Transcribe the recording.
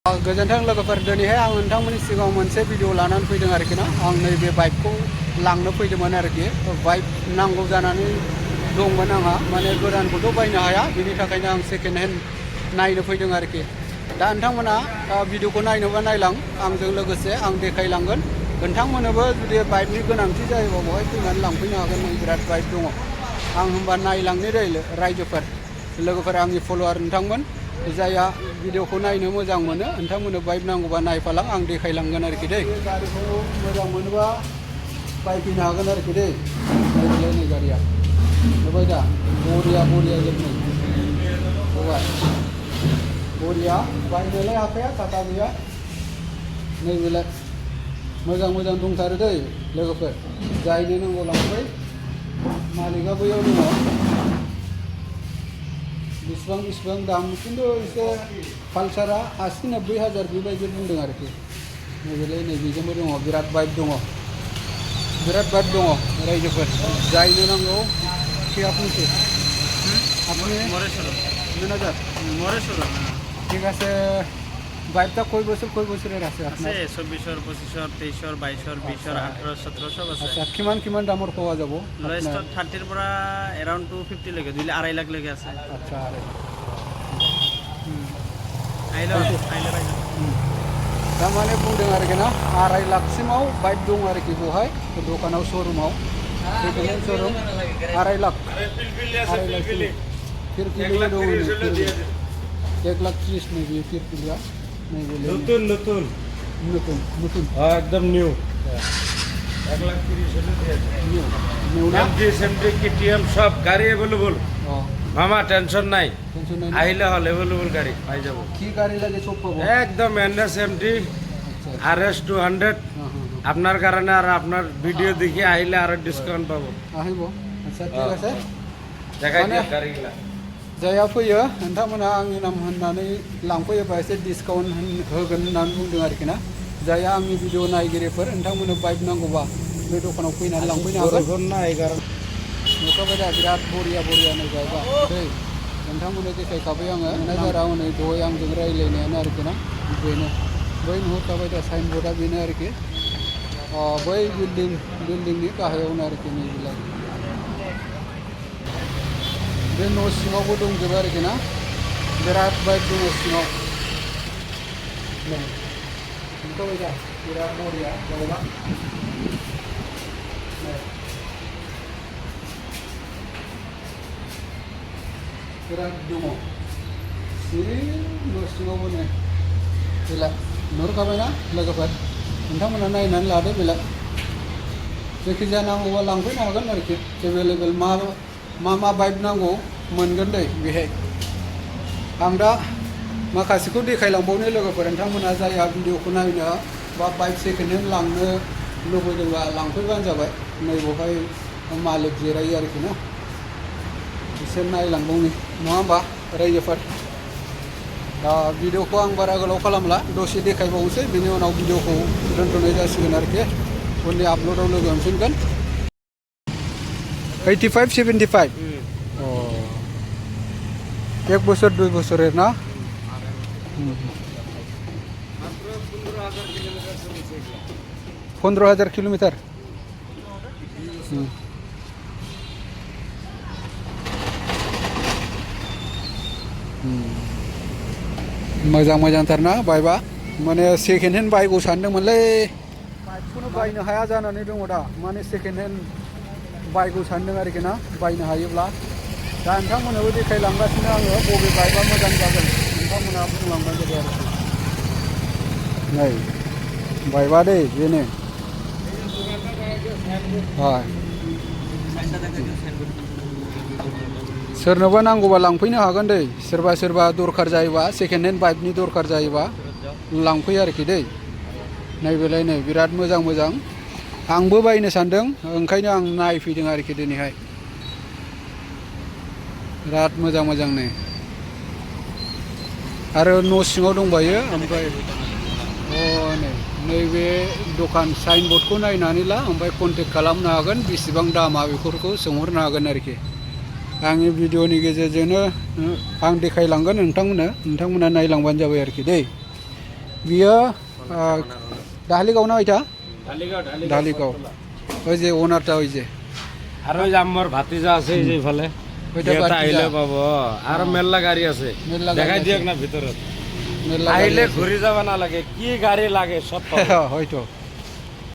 गोजोन्थों लोगोफोर दिनैहाय आं नोंथांमोननि सिगाङाव मोनसे भिडिअ लानानै फैदों आरोखि ना आं नैबे बाइकखौ लांनो फैदोंमोन आरोखि बाइक नांगौ जानानै दंमोन आंहा माने गोदानखौथ' बायनो हाया बिनि थाखायनो आं सेकेन्ड हेन्ड नायनो फैदों आरोखि दा नोंथांमोना भिडिअखौ नायनोबा नायलां आंजों लोगोसे आं देखायलांगोन नोंथांमोननोबो जुदि बाइकनि गोनांथि जायोबा बेवहाय फैनानै लांफैनो हागोन बिराद बाइक दङ आं होनबा नायलांनो रायजोफोर लोगोफोर आंनि फल'वार नोंथांमोन जायहा भिडिअखौ नायनो मोजां मोनो नोंथांमोननो बाइक नांगौबा नायफालां आं देखायलांगोन आरोखि दै गारिखौ मोजां मोनोबा बायफैनो हागोन आरोखि दै नै गारिया नुबाय दा बरिया जोबनाय नुबाय बरिया बायनोलाय हाखाया थाखा गैया नैबेलाय मोजां दंथारो दै लोगोफोर जायनो नांगौ लांफै मालिकआ बैयाव दङ बेसेबां दाम खिन्थु एसे पालसारा 80-90,000 बेबायदि बुंदों आरोखि नैबेलाय नैबेजोंबो दङ बिराद बाइक दङ रायजोफोर जायनो नांगौ कि आपनिকে আপনি ম্যানেজার ঠিক আছে বাইকটা কয় বছরের আছে আপনার 24 25 23 22 20 18 17 সব আছে আচ্ছা কিমান দামৰ পোৱা যাব লোয়েস্ট 30 ৰ পৰা अराउंड 250 লৈকে 2.5 লাখ লৈকে আছে আচ্ছা আইলো दामाने बुंदों आरोखि ना 2.5 लाखसिमाव बाइक दं आरोखि बेवहाय दखानाव शोरूमाव सेकेन्ड हेन्ड शोरूम 2.5 लाख फिरफिलिया दं 1,30,000 नैबे फिरफिलिया নতুন একদম নিউ 1,30,000 নিউ না এমটি কেটিএম সব গাড়ি अवेलेबल মামা টেনশন নাই আহিলে হল अवेलेबल গাড়ি পাই যাব কি গাড়ি লাগে সব পাবো একদম এনএস এমটি আরএস 200 আপনার কারণে আর আপনার ভিডিও দেখি আহিলে আর ডিসকাউন্ট পাবো আহিব আচ্ছা ঠিক আছে দেখাই দিও গাড়িগুলা जायहा फैयो नोंथांमोना आंनि नाम होननानै लांफैयोबा एसे डिसकाउन्ट होगोन होननानै बुंदों आरोखि ना जायहा आंनि भिडिअ नायगिरिफोर नोंथांमोननो बाइक नांगौबा बे दखानाव फैनानै लांफैनो हागोन नुखाबाय दा बिराद बरिया नै बाइकआ दै नोंथांमोननो देखायखाबाय आङो मेनेजारा हनै दहाय आंजों रायज्लायनायानो आरोखि ना बेनो बै नुहुरखाबाय दा साइनबर्डआ बेनो आरोखि बै बिल्डिंनि गाहायावनो आरोखि नैबेलाय बे न' सिङावबो दंजोबो आरोखि ना बिराद बाइक दङ सिङाव नुखाबाय दा बिराद बरिया बाइकआ बिराद दङ न' सिङावबो नै बेलाय नुहुरखाबायना लोगोफोर नोंथांमोना नायनानै लादो बेलाय जायखिजाया नांगौबा लांफैनो हागोन आरोखि एभेलेबेल मा बाइक नांगौ मोनगोन दै बेहाय आं दा माखासेखौ देखायलांबावनो लोगोफोर नोंथांमोना जायहा भिडिअखौ नायनो बा बाइक सेकेन्ड हेन्ड लांनो लुबैदोंबा लांफैबानो जाबाय नै बेवहाय मालिक जिरायो आरोखि ना बिसोर नायलांबावनि नङा होमबा रायजोफोर दा भिडिअखौ आं बारा गोलाव खालामला दसे देखायबावनोसै बिनि उनाव भिडिअखौ दोनथ'नाय जासिगोन आरोखि उननि आपल'डआव लोगो मोनफिनगोन 85-75 एक बोसोर 2 बोसोरेर ना 15,000 किलोमीटर मोजांथार ना बाइकआ माने सेकेन्ड हेन्ड बाइकखौ सानदोंमोनलै बाइकखौनो बायनो हाया जानानै दङ दा माने सेकेन्ड हेन्ड बाइकखौ सानदों आरोखि ना बायनो हायोब्ला दा नोंथांमोननोबो देखायलांगासिनो आङो बबे बाइकआ मोजां जागोन नोंथांमोनहा बुंलांबाय जाबाय आरोखि नै बाइकआ दै बेनो सोरनोबा नांगौबा लांफैनो हागोन दै सोरबा दरखार जायोबा सेकेन्ड हेन्ड बाइकनि दरखार जायोबा लांफैयो आरोखि दै नैबेलाय नै बिराद मोजां आंबो बायनो सानदों ओंखायनो आं नायफैदों आरोखि दिनैहाय बिराद मोजां नै आरो न' सिङाव दंबायो ओमफ्राय नैबे दखान साइनबर्डखौ नायनानै ला ओमफ्राय कन्टेक्ट खालामनो हागोन बेसेबां दामा बेफोरखौ सोंहरनो हागोन आरोखि आंनि भिडिअनि गेजेरजोंनो आं देखायलांगोन नोंथांमोना नायलांबानो जाबाय आरोखि दै बियो दाहलिगाव ना এটা ঢালিগাঁও ঢালিগাঁও ওই যে ওনারটা ওই যে আর ওই যে আমার ভাতিজা আছে এই যে ইফালে ওইটা এটা ভাতিজা। আইলে পাবো আর মেলা গাড়ি আছে মেলা গাড়ি দেখাই আছে। দিয়ক না ভিতৰত মেলা আইলে ঘুরি যাবা না লাগে কি গাড়ি লাগে সব পাবো। হয়তো